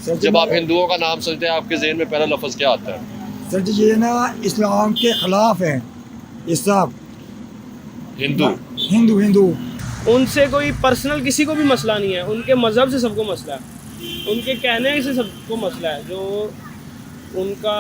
जब आप हिंदुओं का नाम सुनते हैं आपके ज़हन में पहला लफ्ज़ क्या आता है? सर जी ये ना इस्लाम के खिलाफ है ये सब। हिंदू हिंदू हिंदू उनसे कोई पर्सनल किसी को भी मसला नहीं है, उनके मज़हब से सबको मसला है, उनके कहने से सबको मसला है। जो उनका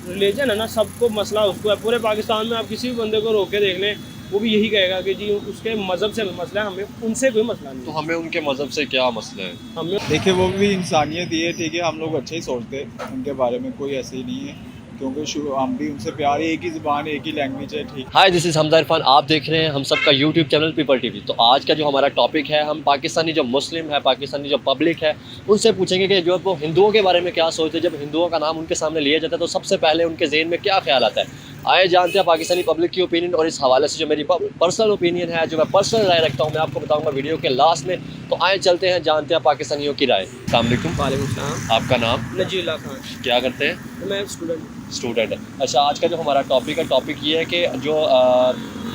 रिलीजन है ना, सबको मसला उसको है। पूरे पाकिस्तान में आप किसी भी बंदे को रोक के देख लें, वो भी यही कहेगा कि जी उसके मज़हब से मसला है, हमें उनसे कोई मसला नहीं तो है। हमें उनके मज़हब से क्या मसला है? हमें देखिए वो भी इंसानियत ही है, ठीक है, हम लोग अच्छे ही सोचते हैं उनके बारे में, कोई ऐसे ही नहीं है, क्योंकि हम भी उनसे प्यार है, एक ही ज़ुबान है, एक ही लैंग्वेज है, ठीक। हाय, दिस इज़ हमजा इरफान। आप देख रहे हैं हम सबका यूट्यूब चैनल पीपल टीवी। तो आज का जो हमारा टॉपिक है, हम पाकिस्तानी जो मुस्लिम है, पाकिस्तानी जो पब्लिक है, उनसे पूछेंगे कि जो वो हिंदुओं के बारे में क्या सोचते हैं। जब हिंदुओं का नाम उनके सामने लिया जाता है तो सबसे पहले उनके ज़हन में क्या ख्याल आता है। आए जानते हैं पाकिस्तानी पब्लिक की ओपिनियन। और इस हवाले से जो मेरी पर्सनल ओपिनियन है, जो मैं पर्सनल राय रखता हूँ, मैं आपको बताऊँगा वीडियो के लास्ट में। तो आए चलते हैं, जानते हैं पाकिस्तानियों की राय। अस्सलाम वालेकुम। वालेकुम सलाम। आपका नाम? नजीला खान। क्या करते हैं? तो मैं स्टूडेंट। स्टूडेंट है। अच्छा, आज का जो हमारा टॉपिक है, टॉपिक ये है कि जो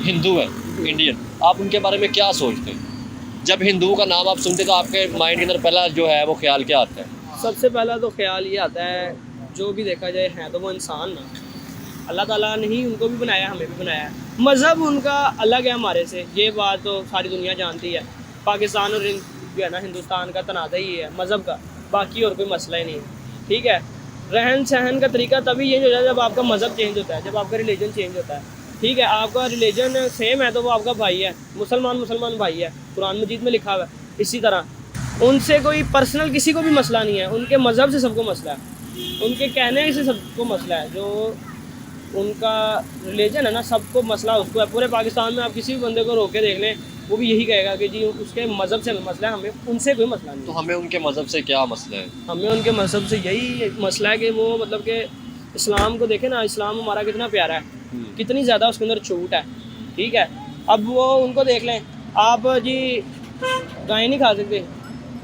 हिंदू है, इंडियन, आप उनके बारे में क्या सोचते हैं? जब हिंदू का नाम आप सुनते तो आपके माइंड के अंदर पहला जो है वो ख्याल क्या आता है? सबसे पहला तो ख्याल ये आता है, जो भी देखा जाए है तो वो इंसान ना, अल्लाह ताला ने ही उनको भी बनाया, हमें भी बनाया है। मज़हब उनका अलग है हमारे से, ये बात तो सारी दुनिया जानती है। पाकिस्तान और जो है ना हिंदुस्तान का तनाज़ा ही है मज़हब का, बाकी और कोई मसला ही नहीं है। ठीक है, रहन सहन का तरीका तभी चेंज हो जाता है जब आपका मज़हब चेंज होता है, जब आपका रिलीजन चेंज होता है। ठीक है, आपका रिलीजन सेम है तो वो आपका भाई है, मुसलमान भाई है, कुरान मजीद में लिखा हुआ है। इसी तरह उनसे कोई पर्सनल किसी को भी मसला नहीं है, उनके मज़हब से सबको मसला है, उनके कहने से सबको मसला है। जो उनका रिलीजन है ना, सबको मसला उसको है। पूरे पाकिस्तान में आप किसी भी बंदे को रोक के देख लें, वो भी यही कहेगा कि जी उसके मज़हब से मसला है, हमें उनसे कोई मसला नहीं तो है। हमें उनके मज़हब से क्या मसला है? हमें उनके मज़हब से यही मसला है कि वो मतलब कि इस्लाम को देखें ना, इस्लाम हमारा कितना प्यारा है, कितनी ज़्यादा उसके अंदर छूट है। ठीक है, अब वो उनको देख लें, आप जी गाय नहीं खा सकते,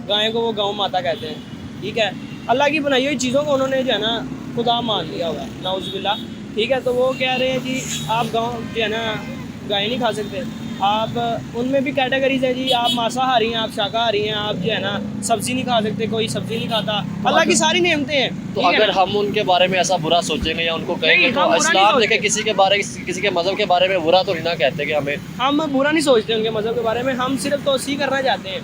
गाय को वो गौ माता कहते हैं। ठीक है, अल्लाह की बनाई हुई चीज़ों को उन्होंने जो है ना खुदा मान लिया हुआ है, नाउज़ुबिल्लाह। ठीक है, तो वो कह रहे हैं जी आप गाँव जो है ना गाय नहीं खा सकते। आप उनमें भी कैटेगरीज है जी, आप मांसाहारी हैं, आप शाकाहारी हैं, आप जो है ना सब्ज़ी नहीं खा सकते, कोई सब्ज़ी नहीं खाता। अल्लाह की सारी नेमतें हैं। तो अगर हम उनके बारे में ऐसा बुरा सोचेंगे या उनको कहेंगे नहीं, तो हम बुरा नहीं इस्लाम सोचते। देखे किसी के मज़हब के बारे में बुरा तो नहीं ना कहते कि हमें। हम बुरा नहीं सोचते उनके मज़हब के बारे में, हम सिर्फ तौसीह करना चाहते हैं।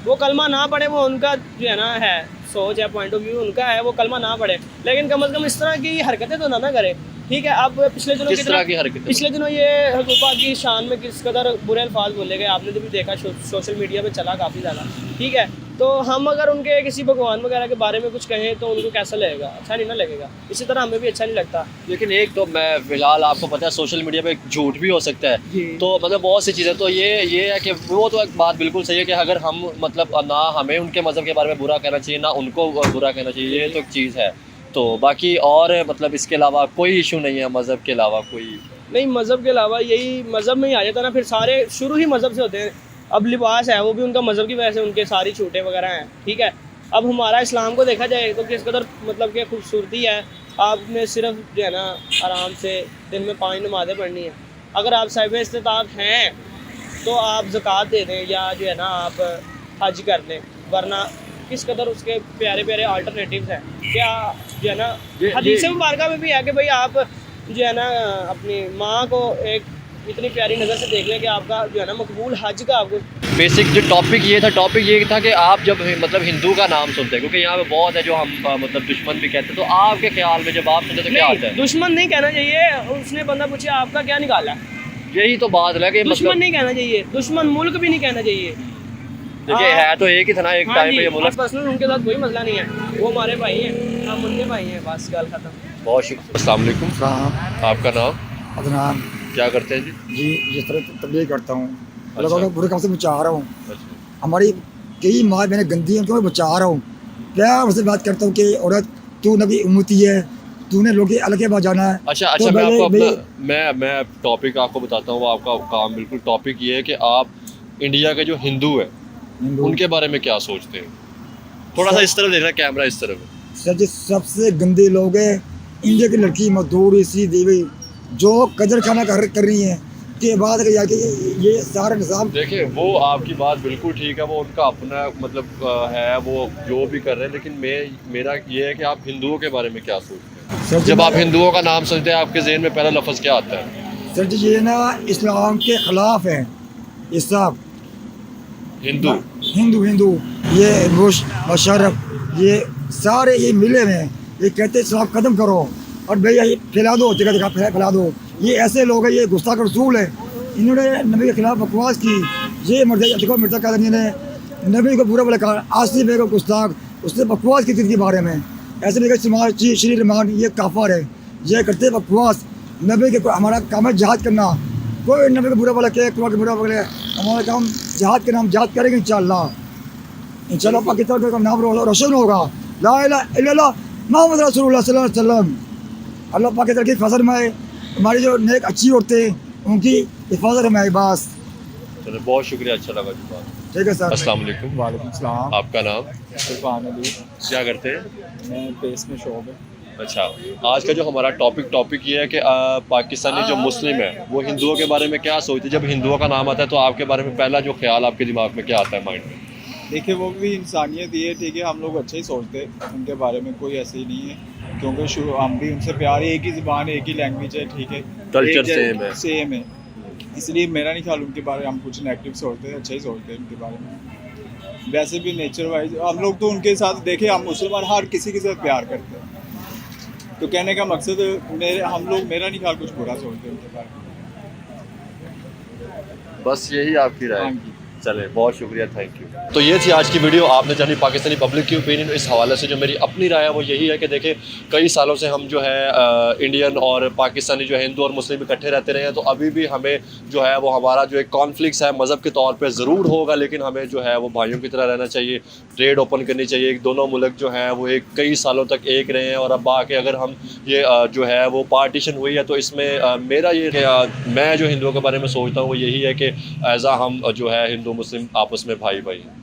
वो कलमा ना पढ़े, वो उनका जो है ना है सोच है, पॉइंट ऑफ व्यू उनका है, वो कलमा ना पढ़े, लेकिन कम से कम इस तरह की हरकतें तो ना करे। ठीक है, अब पिछले दिनों किस तरह की हरकतें? पिछले दिनों ये हुकूमत की शान में किस कदर बुरे अल्फाज बोले गए, आपने तो भी देखा, सोशल मीडिया पे चला काफ़ी ज़्यादा। ठीक है, तो हम अगर उनके किसी भगवान वगैरह के बारे में कुछ कहें तो उनको कैसा लगेगा? अच्छा नहीं ना लगेगा। इसी तरह हमें भी अच्छा नहीं लगता। लेकिन एक तो मैं फिलहाल आपको पता है सोशल मीडिया पे झूठ भी हो सकता है, जी। तो मतलब बहुत सी चीज़ें। तो ये है कि वो तो एक बात बिल्कुल सही है कि अगर हम मतलब ना हमें उनके मज़हब के बारे में बुरा कहना चाहिए, ना उनको बुरा कहना चाहिए, ये तो एक चीज़ है। तो बाकी और मतलब इसके अलावा कोई इशू नहीं है, मज़हब के अलावा कोई नहीं, मज़हब के अलावा यही मज़हब में ही आ जाता ना, फिर सारे शुरू ही मज़हब से होते हैं। अब लिबास है वो भी उनका मज़हब की वजह से, उनके सारी छूटें वगैरह हैं। ठीक है, अब हमारा इस्लाम को देखा जाए तो किस कदर मतलब कि खूबसूरती है। आपने सिर्फ जो है ना आराम से दिन में 5 नमाज़ें पढ़नी है। अगर आप साहिब इस्तिताअत हैं तो आप ज़कात दे दें या जो है ना आप हज कर लें, वरना किस कदर उसके प्यारे प्यारे अल्टरनेटिव्स हैं। क्या जो है ना हदीस मुबारका में भी है कि भाई आप जो है ना अपनी माँ को एक इतनी प्यारी नज़र से देख लें कि आपका जो है ना मकबूल हज का आपको। बेसिक जो टॉपिक ये था कि आप जब मतलब हिंदू का नाम सुनते हैं, क्योंकि यहाँ पे बहुत है जो हम मतलब दुश्मन भी कहते हैं, तो आपके ख्याल में जब आप सुनते हैं तो क्या आता है? दुश्मन नहीं कहना चाहिए। उसने बंदा पूछे आपका क्या निकाला, यही तो बात है कि दुश्मन मतलब नहीं कहना चाहिए, दुश्मन मुल्क भी नहीं कहना चाहिए। देखिए है तो एक ही था ना एक टाइम पे ये मुल्क। पर्सनल उनके साथ कोई मसला नहीं है, वो हमारे भाई हैं, हम उनके भाई हैं, बस गल खत्म। बहुत शुक्रिया। अस्सलाम वालेकुम। सलाम आपका नाम? अदनान क्या करते हैं जी? जी जिस तरह तबलीग करता हूँ, अच्छा। अल्लाह बुरे काम से बचा रहा हूँ। अच्छा। हमारी कई माँ बहनें गंदी हैं, उनको मैं बचा रहा हूँ। प्यार से बात करता हूँ कि औरत तू नबी उम्मती है, तूने लोग अलग के बाद जाना है। अच्छा तो मैं आपको भले- अपना मैं टॉपिक आपको बताता हूँ। आपका काम बिल्कुल टॉपिक ये है कि आप इंडिया के जो हिंदू है हिंदू उनके बारे में क्या सोचते हैं? थोड़ा सा इस तरफ देखना, कैमरा इस तरफ। सर जी सबसे गंदे लोग हैं। इंडिया की लड़की मजदूर इसी देवी जो कदर खाना कर रही हैं, के बाद अगर जाके ये सारा निज़ाम देखिए वो आपकी बात बिल्कुल ठीक है, वो उनका अपना मतलब है, वो जो भी कर रहे हैं, लेकिन मेरा ये है कि आप हिंदुओं के बारे में क्या सोचते हैं? सर जी, जब आप हिंदुओं का नाम सुनते हैं आपके जहन में पहला लफ्ज़ क्या आता है? सर जी ये ना इस्लाम के ख़िलाफ़ है ये सब हिंदू। हिंदू हिंदू ये बुश मुशर्रफ ये सारे ये मिले हुए हैं, ये कहते हैं इस्लाम ख़त्म करो और भैया ये फैला दो, जगह जगह फैला दो। ये ऐसे लोग हैं, ये गुस्ताख रसूल है, इन्होंने नबी के खिलाफ बकवास की। ये देखो मिर्ज़ा कादरी ने नबी को बुरा भला कहा, आसिफ है को गुस्ताख, उसने बकवास की के बारे में। ऐसे नहीं कि श्री रहमान ये काफर है, ये करते बकवास। नबी के हमारा काम है जहाद करना, कोई नबी को बुरा भला कहे, कुरान के बुरा भला, हमारा काम जहाद करना, हम जहाद करेंगे इंशाल्लाह पाकिस्तान का नाम रोशन होगा। ला इलाहा इल्लल्लाह मुहम्मद रसूलुल्लाह सल्लल्लाहु अलैहि वसल्लम। अल्लाह पाक की तरफ हिफाजत में हमारी जो नेक अच्छी औरतें हैं उनकी हिफाजत में बस। चलो बहुत शुक्रिया, अच्छा लगा जी बात। ठीक है सर। अस्सलाम वालेकुम। वालेकुम सलाम। आपका नाम? इरफान अली। क्या करते हैं? मैं बेस में शॉप है। अच्छा, आज का जो हमारा टॉपिक ये है कि पाकिस्तानी जो मुस्लिम है वो हिंदुओं के बारे में क्या सोचते हैं? जब हिंदुओं का नाम आता है तो आपके बारे में पहला जो ख्याल आपके दिमाग में क्या आता है माइंड में? देखिए वो भी इंसानियत ही है, ठीक है, हम लोग अच्छे ही सोचते हैं उनके बारे में, कोई ऐसे ही नहीं है, क्योंकि हम भी उनसे प्यार, एक ही ज़बान है, एक ही लैंग्वेज है, ठीक है, कल्चर सेम है। इसलिए मेरा नहीं ख्याल उनके बारे में हम कुछ नेगेटिव सोचते हैं, अच्छा ही सोचते हैं उनके बारे में। वैसे भी नेचर वाइज हम लोग तो उनके साथ देखे, हम मुसलमान हर किसी के साथ प्यार करते हैं, तो कहने का मकसद मेरा नहीं ख्याल कुछ बुरा सोचते हैं उनके बारे में। बस यही आपकी राय? हाँ जी। चले, बहुत शुक्रिया, थैंक यू। तो ये थी आज की वीडियो। आपने जानी पाकिस्तानी पब्लिक की ओपिनियन। इस हवाले से जो मेरी अपनी राय है वो यही है कि देखिए कई सालों से हम जो है इंडियन और पाकिस्तानी जो है हिंदू और मुस्लिम इकट्ठे रहते रहे हैं, तो अभी भी हमें जो है वो हमारा जो एक कॉन्फ्लिक्ट है मज़हब के तौर पे ज़रूर होगा, लेकिन हमें जो है वो भाइयों की तरह रहना चाहिए, ट्रेड ओपन करनी चाहिए। दोनों मुल्क जो हैं वो कई सालों तक एक रहे हैं, और अब आके अगर हम ये जो है वो पार्टीशन हुई है, तो इसमें मेरा ये मैं जो हिंदुओं के बारे में सोचता हूँ वो यही है कि एज़ हम जो है हिंदू मुस्लिम आपस में भाई भाई।